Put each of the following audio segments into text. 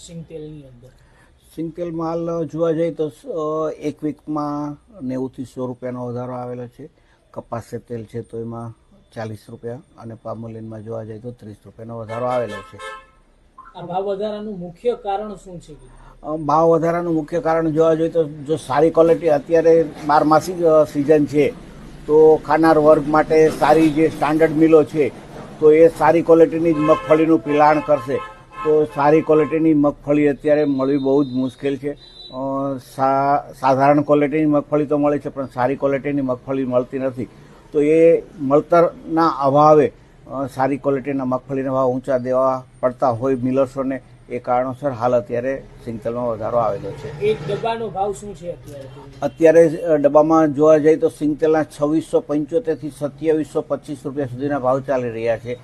સિંગતેલની અંદર? સિંગતેલ માલ જોવા જઈએ તો એક વીકમાં 90 થી 100 રૂપિયાનો વધારો આવેલો છે. કપાસ તેલ છે તો એમાં 40 રૂપિયા અને પામોલીનમાં જોવા જઈએ તો 30 રૂપિયાનો વધારો આવેલો છે. આ ભાવ વધારાનું મુખ્ય કારણ શું છે? ભાવ વધારાનું મુખ્ય કારણ જોવા જોઈએ તો જો સારી ક્વોલિટી, અત્યારે બારમાસી સિઝન છે તો ખાનાર વર્ગ માટે સારી જે સ્ટાન્ડર્ડ મિલો છે તો એ સારી ક્વોલિટીની જ મગફળીનું પિલાણ કરશે. તો સારી ક્વોલિટીની મગફળી અત્યારે મળવી બહુ જ મુશ્કેલ છે. સાધારણ ક્વોલિટીની મગફળી તો મળે છે પણ સારી ક્વોલિટીની મગફળી મળતી નથી. તો એ મળતરના અભાવે સારી ક્વોલિટીના મગફળીના ભાવ ઊંચા દેવા પડતા હોય મિલર્સોને, એ કારણોસર હાલ અત્યારે સિંગતેલમાં વધારો આવેલો છે. એક ડબ્બાનો ભાવ શું છે અત્યારે ડબ્બામાં જોવા જઈએ તો સિંગતેલના 2675 થી 2725 રૂપિયા સુધીના ભાવ ચાલી રહ્યા છે.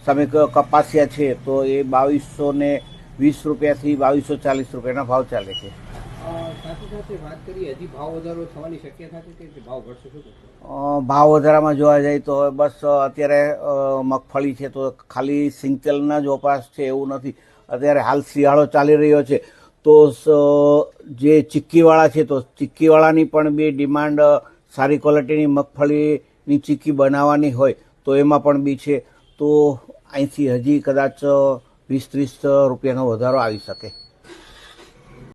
સામે કપાસિયા છે તો એ 2220 રૂપિયાથી 2240 રૂપિયાના ભાવ ચાલે છે. સાથે સાથે વાત કરીએ, હજી ભાવ વધારો થવાની શક્યતા છે કે ભાવ ઘટશે? ભાવ વધારામાં જોવા જઈએ તો બસ અત્યારે મગફળી છે તો ખાલી સિંગતેલના જ વપરાશ છે એવું નથી. અત્યારે હાલ શિયાળો ચાલી રહ્યો છે તો જે ચીક્કીવાળા છે તો ચીક્કીવાળાની પણ બી ડિમાન્ડ સારી ક્વોલિટીની મગફળીની ચીક્કી બનાવવાની હોય તો એમાં પણ બી છે. તો અહીંથી હજી કદાચ 20-30 રૂપિયાનો વધારો આવી શકે.